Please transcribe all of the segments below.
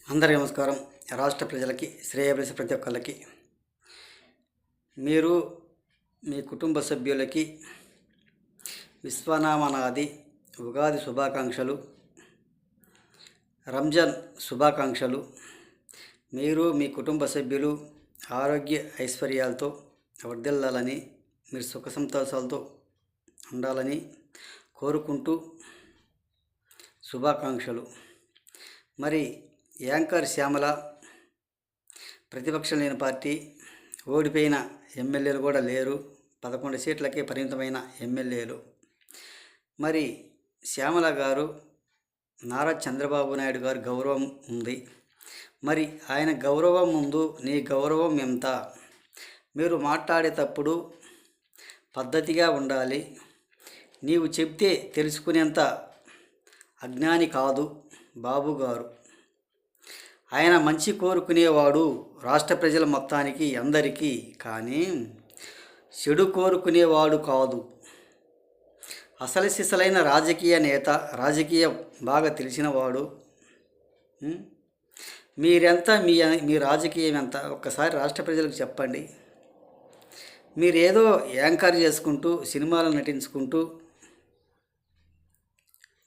అందరికీ నమస్కారం. రాష్ట్ర ప్రజలకి, శ్రేయోభిలాషి ప్రతి ఒక్కళ్ళకి, మీరు మీ కుటుంబ సభ్యులకి విశ్వనామనాది ఉగాది శుభాకాంక్షలు, రంజాన్ శుభాకాంక్షలు. మీరు మీ కుటుంబ సభ్యులు ఆరోగ్య ఐశ్వర్యాలతో వర్ధిల్లాలని, మీరు సుఖ సంతోషాలతో ఉండాలని కోరుకుంటూ శుభాకాంక్షలు. మరి యాంకర్ శ్యామల ప్రతిపక్షం లేని పార్టీ, ఓడిపోయిన ఎమ్మెల్యేలు కూడా లేరు, 11 సీట్లకే పరిమితమైన ఎమ్మెల్యేలు. మరి శ్యామల గారు నారా చంద్రబాబు నాయుడు గారు గౌరవం ఉంది. మరి ఆయన గౌరవం ముందు నీ గౌరవం ఎంత? మీరు మాట్లాడేటప్పుడు పద్ధతిగా ఉండాలి. నీవు చెప్తే తెలుసుకునేంత అజ్ఞాని కాదు బాబు గారు. ఆయన మంచి కోరుకునేవాడు రాష్ట్ర ప్రజల మొత్తానికి, అందరికీ. కానీ చెడు కోరుకునేవాడు కాదు. అసలు సిసలైన రాజకీయ నేత, రాజకీయం బాగా తెలిసినవాడు. మీరెంత, మీ రాజకీయం ఎంత? ఒక్కసారి రాష్ట్ర ప్రజలకు చెప్పండి. మీరేదో యాంకర్ చేసుకుంటూ, సినిమాలు నటించుకుంటూ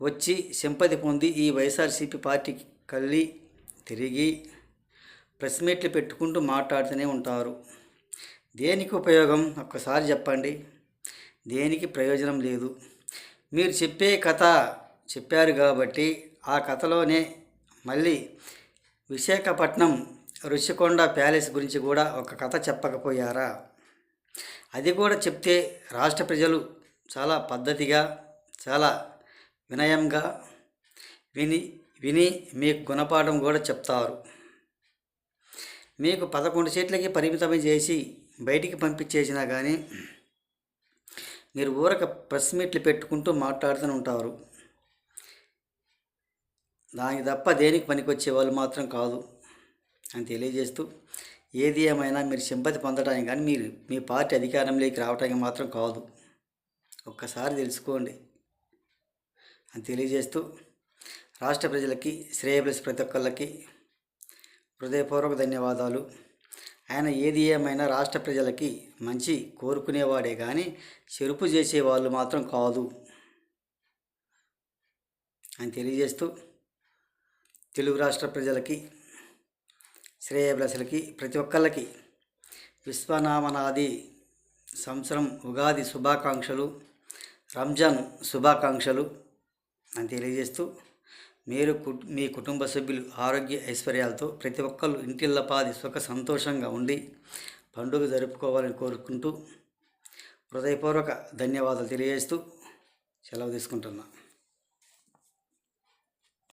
వచ్చి సింపతి పొంది ఈ వైఎస్ఆర్సీపీ పార్టీకి కళ్ళి తిరిగి ప్రెస్ మీట్లు పెట్టుకుంటూ మాట్లాడుతూనే ఉంటారు. దేనికి ఉపయోగం? ఒక్కసారి చెప్పండి. దేనికి ప్రయోజనం లేదు. మీరు చెప్పే కథ చెప్పారు కాబట్టి ఆ కథలోనే మళ్ళీ విశాఖపట్నం రుషికొండ ప్యాలెస్ గురించి కూడా ఒక కథ చెప్పకపోయారా? అది కూడా చెప్తే రాష్ట్ర ప్రజలు చాలా పద్ధతిగా, చాలా వినయంగా విని మీకు గుణపాఠం కూడా చెప్తారు. మీకు 11 సీట్లకి పరిమితమై చేసి బయటికి పంపించేసినా కానీ మీరు ఊరక ప్రెస్ మీట్లు పెట్టుకుంటూ మాట్లాడుతూ ఉంటారు. దానికి తప్ప దేనికి పనికొచ్చే వాళ్ళు మాత్రం కాదు అని తెలియజేస్తూ, ఏది ఏమైనా మీరు సింపతి పొందడానికి కానీ మీ పార్టీ అధికారంలోకి రావడానికి మాత్రం కాదు. ఒక్కసారి తెలుసుకోండి అని తెలియజేస్తూ, రాష్ట్ర ప్రజలకి, శ్రేయోభిలాషి ప్రతి ఒక్కళ్ళకి హృదయపూర్వక ధన్యవాదాలు. ఆయన ఏది ఏమైనా రాష్ట్ర ప్రజలకి మంచి కోరుకునేవాడే కానీ చెరుపు చేసేవాళ్ళు మాత్రం కాదు అని తెలియజేస్తూ, తెలుగు రాష్ట్ర ప్రజలకి, శ్రేయోభిలాషులకి ప్రతి ఒక్కళ్ళకి విశ్వనామనాది సంవత్సరం ఉగాది శుభాకాంక్షలు, రంజాన్ శుభాకాంక్షలు అని తెలియజేస్తూ, మీరు మీ కుటుంబ సభ్యులు ఆరోగ్య ఐశ్వర్యాలతో ప్రతి ఒక్కళ్ళు ఇంటిల్లపాది సుఖ సంతోషంగా ఉండి పండుగ జరుపుకోవాలని కోరుకుంటూ హృదయపూర్వక ధన్యవాదాలు తెలియజేస్తూ సెలవు తీసుకుంటున్నా.